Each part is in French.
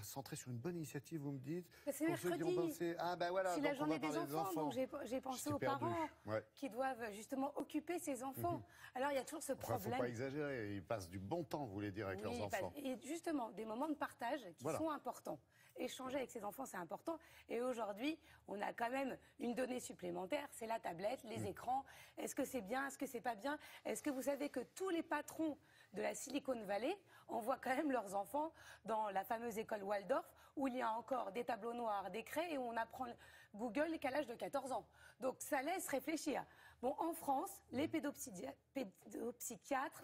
Centré sur une bonne initiative, vous me dites. C'est mercredi. Ah ben voilà, c'est la journée des enfants, donc j'ai pensé aux parents qui doivent justement occuper ces enfants. Alors il y a toujours ce problème. Il ne faut pas exagérer, ils passent du bon temps, vous voulez dire, avec leurs enfants. Et justement, des moments de partage qui sont importants. Échanger avec ses enfants, c'est important. Et aujourd'hui, on a quand même une donnée supplémentaire, c'est la tablette, les écrans. Est-ce que c'est bien, est-ce que c'est pas bien? Est-ce que vous savez que tous les patrons de la Silicon Valley envoient quand même leurs enfants dans la fameuse école Waldorf, où il y a encore des tableaux noirs, des craies, et où on apprend Google qu'à l'âge de 14 ans. Donc ça laisse réfléchir. Bon, en France, les pédopsychiatres,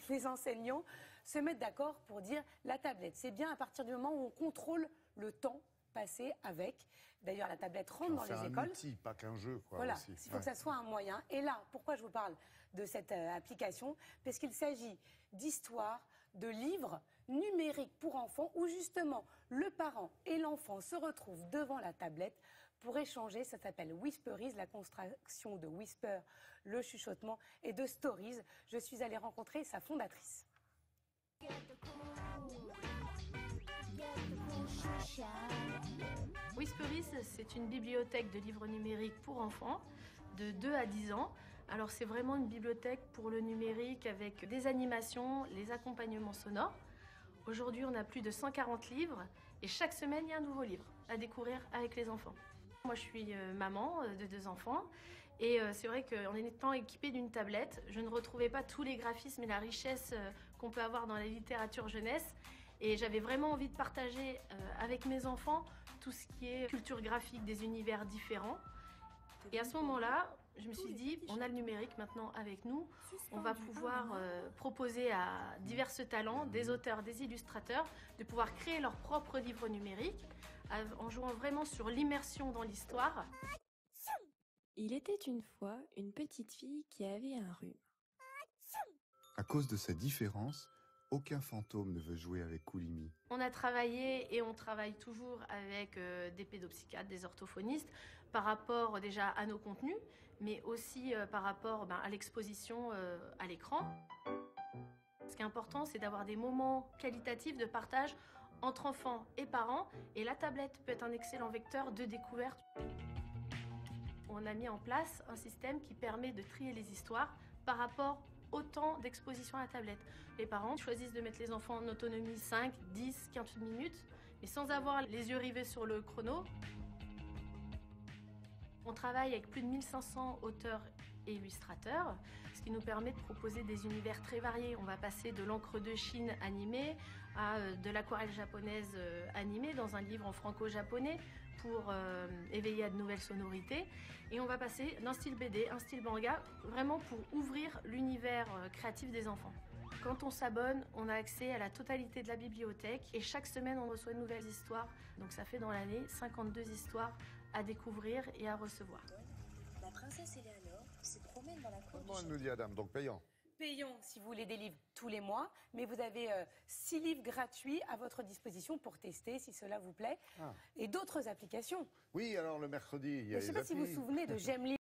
les enseignants se mettent d'accord pour dire la tablette, c'est bien à partir du moment où on contrôle le temps passé avec. D'ailleurs, la tablette rentre dans les écoles. C'est un outil, pas qu'un jeu, quoi. Voilà, il faut que ça soit un moyen. Et là, pourquoi je vous parle de cette application? Parce qu'il s'agit d'histoires, de livres numériques pour enfants où justement le parent et l'enfant se retrouvent devant la tablette pour échanger. Ça s'appelle Whisperies, la contraction de whisper, le chuchotement, et de stories. Je suis allée rencontrer sa fondatrice. Whisperies, c'est une bibliothèque de livres numériques pour enfants de 2 à 10 ans. Alors c'est vraiment une bibliothèque pour le numérique avec des animations, les accompagnements sonores. Aujourd'hui, on a plus de 140 livres et chaque semaine, il y a un nouveau livre à découvrir avec les enfants. Moi, je suis maman de 2 enfants et c'est vrai qu'en étant équipée d'une tablette, je ne retrouvais pas tous les graphismes et la richesse qu'on peut avoir dans la littérature jeunesse. Et j'avais vraiment envie de partager avec mes enfants tout ce qui est culture graphique, des univers différents. Et à ce moment-là, je me suis dit, on a le numérique maintenant avec nous, on va pouvoir proposer à divers talents, des auteurs, des illustrateurs, de pouvoir créer leurs propres livres numériques en jouant vraiment sur l'immersion dans l'histoire. Il était une fois une petite fille qui avait un rhume. À cause de sa différence, aucun fantôme ne veut jouer avec Koulimi. On a travaillé et on travaille toujours avec des pédopsychiatres, des orthophonistes, par rapport déjà à nos contenus, mais aussi par rapport à l'exposition à l'écran. Ce qui est important, c'est d'avoir des moments qualitatifs de partage entre enfants et parents, et la tablette peut être un excellent vecteur de découverte. On a mis en place un système qui permet de trier les histoires par rapport au temps d'exposition à la tablette. Les parents choisissent de mettre les enfants en autonomie 5, 10, 15 minutes, mais sans avoir les yeux rivés sur le chrono. On travaille avec plus de 1500 auteurs et illustrateurs, ce qui nous permet de proposer des univers très variés. On va passer de l'encre de Chine animée à de l'aquarelle japonaise animée dans un livre en franco-japonais pour éveiller à de nouvelles sonorités. Et on va passer d'un style BD, un style manga, vraiment pour ouvrir l'univers créatif des enfants. Quand on s'abonne, on a accès à la totalité de la bibliothèque et chaque semaine, on reçoit de nouvelles histoires. Donc ça fait dans l'année 52 histoires à découvrir et à recevoir. La princesse Éléanore se promène dans la cour du Comment elle château. nous dit, Adam, donc payant? Payant si vous voulez des livres tous les mois, mais vous avez 6 livres gratuits à votre disposition pour tester si cela vous plaît, et d'autres applications. Oui, alors le mercredi, il y a Je ne sais pas si vous vous souvenez de J'aime lire.